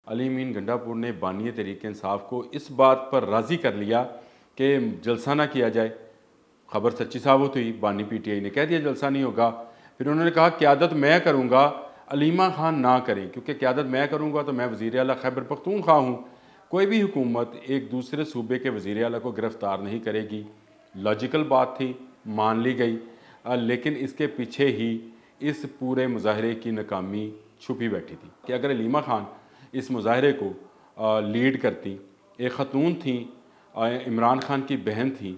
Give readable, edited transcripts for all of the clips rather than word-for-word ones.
अली अमीन गंडापुर ने बानी तहरीक इंसाफ को इस बात पर राज़ी कर लिया कि जलसा ना किया जाए। खबर सच्ची साबित हुई, बानी पीटीआई ने कह दिया जलसा नहीं होगा। फिर उन्होंने कहा क़यादत मैं करूँगा, अलीमा खान ना करें, क्योंकि क़यादत मैं करूँगा तो मैं वज़ीर आला खैबर पख्तूनख्वा हूँ। कोई भी हुकूमत एक दूसरे सूबे के वज़ीर आला को गिरफ़्तार नहीं करेगी। लॉजिकल बात थी, मान ली गई, लेकिन इसके पीछे ही इस पूरे मुजाहरे की नाकामी छुपी बैठी थी कि अगर अलीमा खान इस मुजाहरे को लीड करती, एक ख़तून थी, इमरान खान की बहन थी,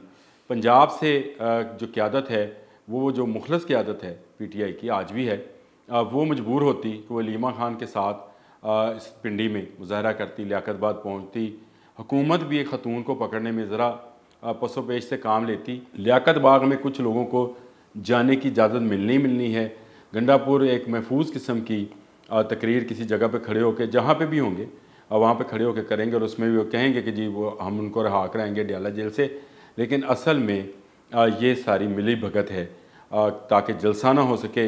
पंजाब से जो क़यादत है वो जो मुखलस क़यादत है पीटीआई की आज भी है, वो मजबूर होती कि वो अलीमा खान के साथ इस पिंडी में मुजाहरा करती, लियाकतबाद पहुँचती। हुकूमत भी एक ख़तून को पकड़ने में ज़रा पसो पेश से काम लेती। लियाकत बाग में कुछ लोगों को जाने की इजाज़त मिलनी है। गंडापुर एक महफूज किस्म की तकरीर किसी जगह पे खड़े होकर, जहाँ पे भी होंगे वहाँ पे खड़े होकर करेंगे और उसमें भी वो कहेंगे कि जी वो हम उनको रिहा कराएंगे डयाला जेल से। लेकिन असल में ये सारी मिली भगत है ताकि जलसा ना हो सके।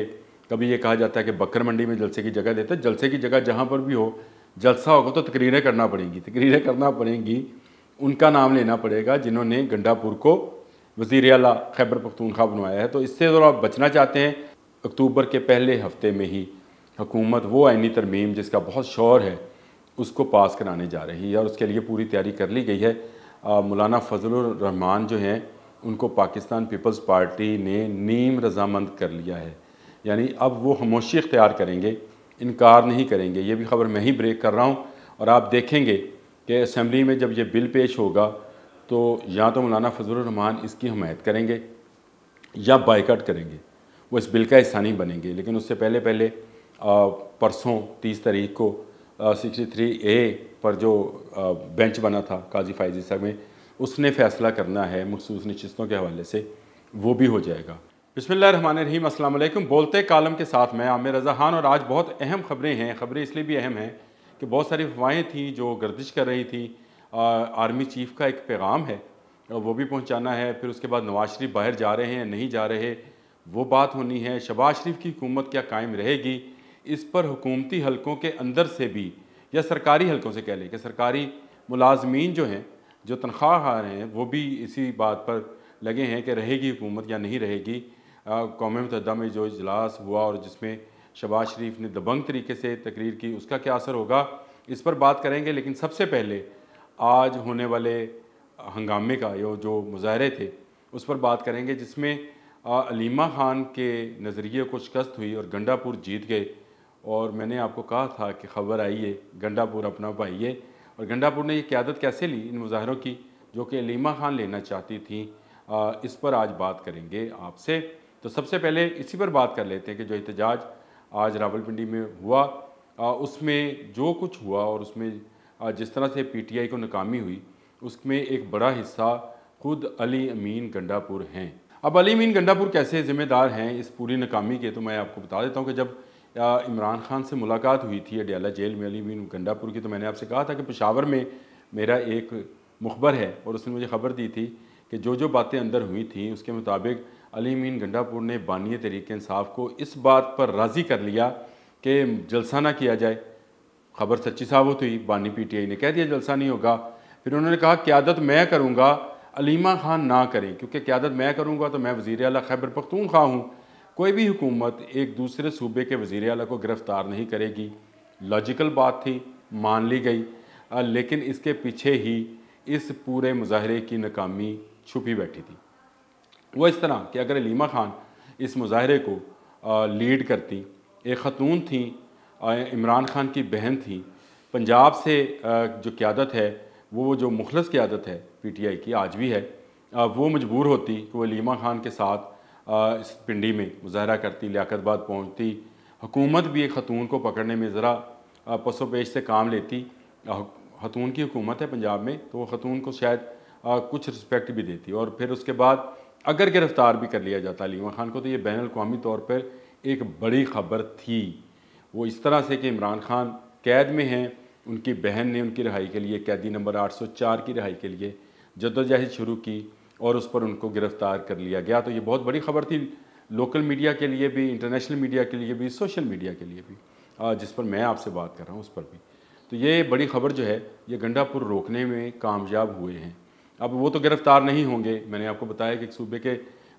कभी ये कहा जाता है कि बकर मंडी में जलसे की जगह देते हैं, जलसे की जगह जहाँ पर भी हो जलसा होगा तो तकरीरें करना पड़ेंगी, उनका नाम लेना पड़ेगा जिन्होंने गंडापुर को वज़ीर आला खैबर पख्तूनख्वा बनवाया है। तो इससे अगर आप बचना चाहते हैं, अक्टूबर के पहले हफ्ते में ही हुकूमत वो आइनी तरमीम जिसका बहुत शोर है उसको पास कराने जा रही है और उसके लिए पूरी तैयारी कर ली गई है। मौलाना फजलुर रहमान जो हैं उनको पाकिस्तान पीपल्स पार्टी ने नीम रजामंद कर लिया है, यानी अब वो खामोशी इख्तियार करेंगे, इनकार नहीं करेंगे। ये भी खबर मैं ही ब्रेक कर रहा हूँ और आप देखेंगे कि असम्बली में जब ये बिल पेश होगा तो या तो मौलाना फजलुर रहमान इसकी हमायत करेंगे या बाइकआउट करेंगे, वो इस बिल का हिस्सा नहीं बनेंगे। लेकिन उससे पहले परसों 30 तारीख को 63A पर जो बेंच बना था काजी फायज़ ईसा में, उसने फ़ैसला करना है मखसूस नशिस्तों के हवाले से, वो भी हो जाएगा। बिस्मिल्लाहिर्रहमानिर्रहीम, अस्सलाम वालेकुम। बोलते कालम के साथ मैं आमिर रज़ा खान और आज बहुत अहम खबरें हैं। खबरें इसलिए भी अहम हैं कि बहुत सारी अफवाहें थी जो गर्दिश कर रही थी। आर्मी चीफ़ का एक पैगाम है, वो भी पहुँचाना है। फिर उसके बाद नवाज शरीफ बाहर जा रहे हैं नहीं जा रहे, वो बात होनी है। शहबाज शरीफ की हुकूमत क्या कायम रहेगी, इस पर हुकूमती हलकों के अंदर से भी या सरकारी हलकों से कह लें कि सरकारी मुलाजमीन जो हैं, जो तनख्वाह खा रहे हैं, वो भी इसी बात पर लगे हैं कि रहेगी हुकूमत या नहीं रहेगी। कौम मुत्तहिदा में जो इजलास हुआ और जिसमें शहबाज शरीफ ने दबंग तरीके से तकरीर की, उसका क्या असर होगा, इस पर बात करेंगे। लेकिन सबसे पहले आज होने वाले हंगामे का जो मुजाहरे थे उस पर बात करेंगे, जिसमें अलीमा खान के नज़रिए को शिकस्त हुई और गंडापुर जीत गए। और मैंने आपको कहा था कि ख़बर आई है गंडापुर अपना भाई है, और गंडापुर ने ये क़यादत कैसे ली इन मुजाहरों की जो कि अलीमा खान लेना चाहती थी। इस पर आज बात करेंगे आपसे। तो सबसे पहले इसी पर बात कर लेते हैं कि जो एहतजाज आज रावलपिंडी में हुआ, उसमें जो कुछ हुआ और उसमें जिस तरह से पीटीआई को नाकामी हुई, उसमें एक बड़ा हिस्सा खुद अली अमीन गंडापुर हैं। अब अली अमीन गंडापुर कैसे ज़िम्मेदार हैं इस पूरी नाकामी के, तो मैं आपको बता देता हूँ कि जब इमरान खान से मुलाकात हुई थी अडयाला जेल में अली अमीन गंडापुर की, तो मैंने आपसे कहा था कि पेशावर में मेरा एक मुखबर है और उसने मुझे ख़बर दी थी कि जो बातें अंदर हुई थी उसके मुताबिक अली अमीन गंडापुर ने बानी तहरीक इंसाफ को इस बात पर राज़ी कर लिया कि जलसा ना किया जाए। खबर सच्ची साबित हुई, बानी पीटीआई ने कह दिया जलसा नहीं होगा। फिर उन्होंने कहा क़यादत मैं करूँगा, अलीमा खान ना करें, क्योंकि क़यादत मैं करूँगा तो मैं वज़ीर आला खैबर पख्तूनख्वा हूँ। कोई भी हुकूमत एक दूसरे सूबे के वज़ीर आला को गिरफ़्तार नहीं करेगी। लॉजिकल बात थी, मान ली गई, लेकिन इसके पीछे ही इस पूरे मुजाहरे की नाकामी छुपी बैठी थी। वो इस तरह कि अगर अलीमा खान इस मुजाहरे को लीड करती, एक ख़तून थी, इमरान खान की बहन थी, पंजाब से जो क़यादत है वो जो मुखलस क़यादत है पीटीआई की आज भी है, वो मजबूर होती कि वो अलीमा खान के साथ इस पिंडी में मुजाहरा करती, लियाकतबाद पहुँचती। हुकूमत भी एक ख़तून को पकड़ने में ज़रा पसो पेश से काम लेती। ख़तून की हुकूमत है पंजाब में, तो वो ख़तून को शायद कुछ रिस्पेक्ट भी देती। और फिर उसके बाद अगर गिरफ़्तार भी कर लिया जाता अलीमा खान को, तो ये बैन अल-अक़वामी तौर पर एक बड़ी ख़बर थी। वो इस तरह से कि इमरान खान कैद में हैं, उनकी बहन ने उनकी रिहाई के लिए कैदी नंबर 804 की रिहाई के लिए जद्दोजहद शुरू की और उस पर उनको गिरफ़्तार कर लिया गया। तो ये बहुत बड़ी ख़बर थी लोकल मीडिया के लिए भी, इंटरनेशनल मीडिया के लिए भी, सोशल मीडिया के लिए भी, जिस पर मैं आपसे बात कर रहा हूँ उस पर भी। तो ये बड़ी ख़बर जो है ये गंडापुर रोकने में कामयाब हुए हैं। अब वो तो गिरफ़्तार नहीं होंगे, मैंने आपको बताया कि सूबे के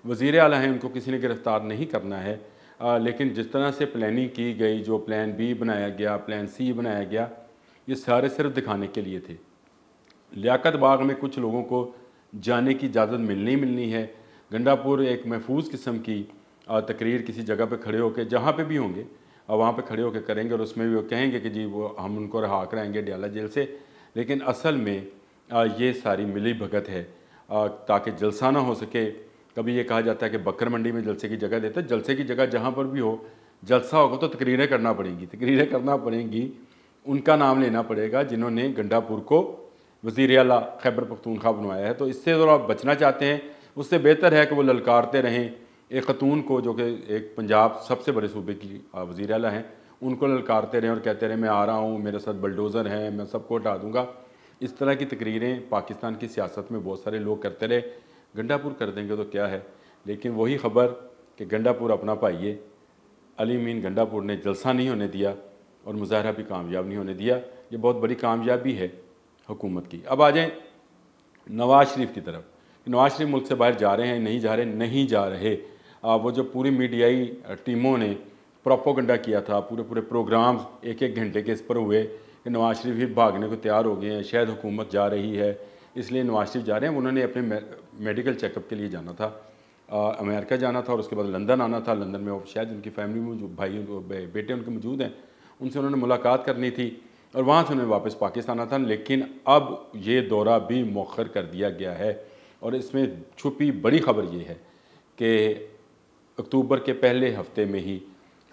वज़ीर आला हैं, उनको किसी ने गिरफ़्तार नहीं करना है। लेकिन जिस तरह से प्लानिंग की गई, जो प्लान बी बनाया गया, प्लान सी बनाया गया, ये सारे सिर्फ दिखाने के लिए थे। लियाकत बाग में कुछ लोगों को जाने की इजाज़त मिलनी है। गंडापुर एक महफूज किस्म की तकरीर किसी जगह पे खड़े होकर, जहाँ पे भी होंगे वहाँ पे खड़े होकर करेंगे और उसमें भी वो कहेंगे कि जी वो हम उनको रहा कराएंगे डियाला जेल से। लेकिन असल में ये सारी मिली भगत है ताकि जलसा ना हो सके। कभी ये कहा जाता है कि बकर मंडी में जलसे की जगह देते हैं, जलसे की जगह जहाँ पर भी हो जलसा होगा तो तकरीरें करना पड़ेंगी, उनका नाम लेना पड़ेगा जिन्होंने गंडापुर को वज़ीर आला खैबर पख्तूनख्वा बनवाया है। तो इससे अगर आप बचना चाहते हैं, उससे बेहतर है कि वो ललकारते रहें एक ख़तून को जो कि एक पंजाब सबसे बड़े सूबे की वज़ीर आला हैं, उनको ललकारते रहें और कहते रहें मैं आ रहा हूँ, मेरे साथ बलडोज़र हैं, मैं सबको हटा दूँगा। इस तरह की तकरीरें पाकिस्तान की सियासत में बहुत सारे लोग करते रहे। गंडापुर कर देंगे तो क्या है, लेकिन वही ख़बर कि गंडापुर अपना भाई है, अली मीन गंडापुर ने जलसा नहीं होने दिया और मुजाहरा भी कामयाब नहीं होने दिया। ये बहुत बड़ी कामयाबी है हुकूमत की। अब आ जाएँ नवाज़ शरीफ की तरफ। नवाज़ शरीफ मुल्क से बाहर जा रहे हैं, नहीं जा रहे। वो जो पूरी मीडियाई टीमों ने प्रोपोगंडा किया था, पूरे प्रोग्राम्स एक घंटे के इस पर हुए कि नवाज़ शरीफ ही भागने को तैयार हो गए हैं, शायद हुकूमत जा रही है इसलिए नवाज़ शरीफ जा रहे हैं। उन्होंने अपने मेडिकल चेकअप के लिए जाना था, अमेरिका जाना था और उसके बाद लंदन आना था। लंदन में शायद उनकी फैमिली में जो भाई बेटे उनके मौजूद हैं, उनसे उन्होंने मुलाकात करनी थी और वहाँ से उन्हें वापस पाकिस्तान आना था। लेकिन अब ये दौरा भी मौखर कर दिया गया है और इसमें छुपी बड़ी ख़बर ये है कि अक्टूबर के पहले हफ्ते में ही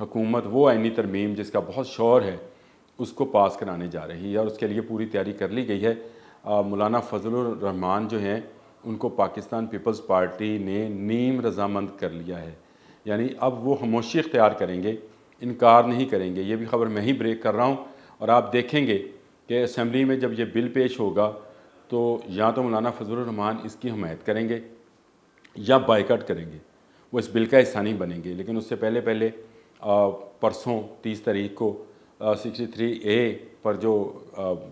हुकूमत वो आइनी तरमीम जिसका बहुत शोर है उसको पास कराने जा रही है और उसके लिए पूरी तैयारी कर ली गई है। मौलाना फजलुर रहमान जो हैं उनको पाकिस्तान पीपल्स पार्टी ने नीम रजामंद कर लिया है, यानी अब वो खामोशी इख्तियार करेंगे, इनकार नहीं करेंगे। ये भी ख़बर मैं ही ब्रेक कर रहा हूँ और आप देखेंगे कि असम्बली में जब ये बिल पेश होगा तो या तो मौलाना फजलुर रहमान इसकी हमायत करेंगे या बाइकाट करेंगे, वो इस बिल का हिस्सा नहीं बनेंगे। लेकिन उससे पहले परसों 30 तारीख को 63A पर जो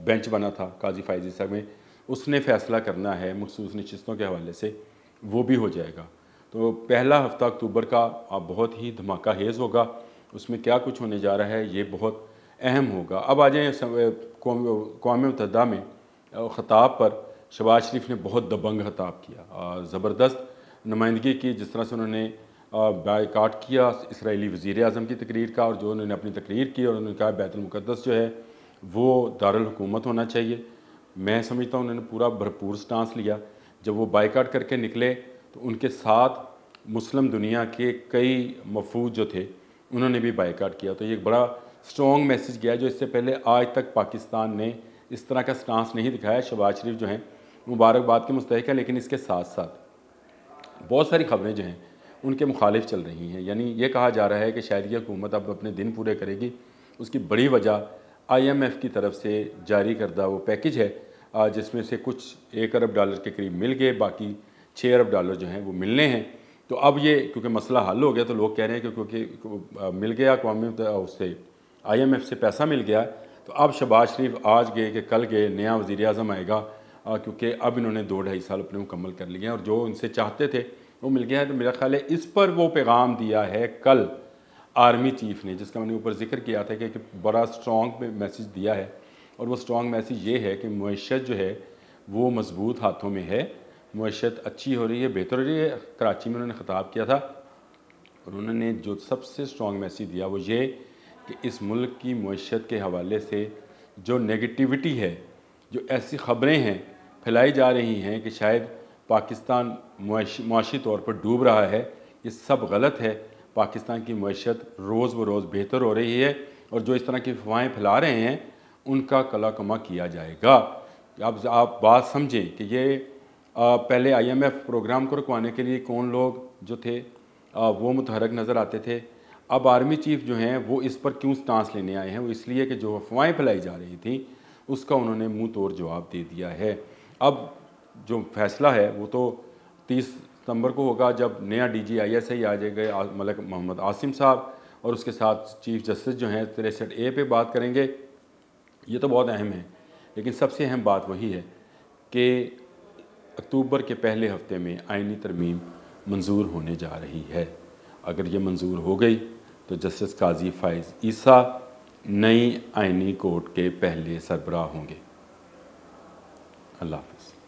बेंच बना था काजी फायजी साहब में, उसने फ़ैसला करना है मखसूस नशिस्तों के हवाले से, वो भी हो जाएगा। तो पहला हफ्ता अक्टूबर का बहुत ही धमाका हेज़ होगा, उसमें क्या कुछ होने जा रहा है ये बहुत अहम होगा। अब आ जाए क़ौम मुत्तहिदा में ख़ताब पर शहबाज शरीफ ने बहुत दबंग ख़ताब किया, ज़बरदस्त नुमाइंदगी की। जिस तरह से उन्होंने बायकाट किया इसराइली वज़ीर आज़म की तकरीर का और जो उन्होंने अपनी तकरीर की और उन्होंने कहा बैतुल मुक़द्दस जो है वो दारुल हुकूमत होना चाहिए। मैं समझता हूँ उन्होंने पूरा भरपूर स्टांस लिया। जब वो बायकाट करके निकले तो उनके साथ मुस्लिम दुनिया के कई मफूज जो थे उन्होंने भी बायकाट किया। तो ये एक बड़ा स्ट्रॉन्ग मैसेज गया जो इससे पहले आज तक पाकिस्तान ने इस तरह का स्टांस नहीं दिखाया। शहबाज शरीफ जो हैं मुबारकबाद के मुस्तहिक है, लेकिन इसके साथ साथ बहुत सारी खबरें जो हैं उनके मुखालिफ चल रही हैं। यानी ये कहा जा रहा है कि शायद ये हुकूमत अब अपने दिन पूरे करेगी। उसकी बड़ी वजह IMF की तरफ से जारी करदा वो पैकेज है जिसमें से कुछ $1 अरब के करीब मिल गए, बाकी $6 अरब जो हैं वो मिलने हैं। तो अब ये क्योंकि मसला हल हो गया तो लोग कह रहे हैं कि क्योंकि मिल गया उससे IMF से पैसा मिल गया, तो अब शहबाज शरीफ आज गए कि कल गए नया वज़ीर आज़म आएगा, क्योंकि अब इन्होंने 2-2.5 साल अपने मुकम्मल कर लिए हैं और जो इनसे चाहते थे वो मिल गया है। तो मेरा ख्याल है इस पर वो पैगाम दिया है कल आर्मी चीफ़ ने, जिसका मैंने ऊपर जिक्र किया था कि बड़ा स्ट्रॉन्ग मैसेज दिया है। और वो स्ट्रॉन्ग मैसेज ये है कि मईशत जो है वो मज़बूत हाथों में है, मईशत अच्छी हो रही है, बेहतर हो रही है। कराची में उन्होंने ख़िताब किया था और उन्होंने जो सबसे स्ट्रॉन्ग मैसेज दिया वो ये कि इस मुल्क की मईशत के हवाले से जो नेगेटिविटी है, जो ऐसी ख़बरें हैं फैलाई जा रही हैं कि शायद पाकिस्तान मुआशी तौर पर डूब रहा है, ये सब गलत है। पाकिस्तान की मईशत रोज़ ब रोज़ बेहतर हो रही है और जो इस तरह की अफवाहें फैला रहे हैं उनका कला कमा किया जाएगा। अब आप बात समझें कि ये पहले IMF प्रोग्राम को रुकवाने के लिए कौन लोग जो थे वो मुतहरक नज़र आते थे। अब आर्मी चीफ़ जो हैं वो इस पर क्यों स्टांस लेने आए हैं, वो इसलिए कि जो अफवाहें फैलाई जा रही थी उसका उन्होंने मुंह तोड़ जवाब दे दिया है। अब जो फैसला है वो तो 30 सितंबर को होगा जब नया DG ISI आ जाएगा मलिक मोहम्मद आसिम साहब और उसके साथ चीफ जस्टिस जो हैं 63A पे बात करेंगे ये तो बहुत अहम है, लेकिन सबसे अहम बात वही है कि अक्टूबर के पहले हफ्ते में आइनी तरमीम मंजूर होने जा रही है। अगर ये मंजूर हो गई तो जस्टिस काजी फ़ाइज़ ईसा नई आइनी कोर्ट के पहले सरबराह होंगे। अल्लाह हाफ़िज़।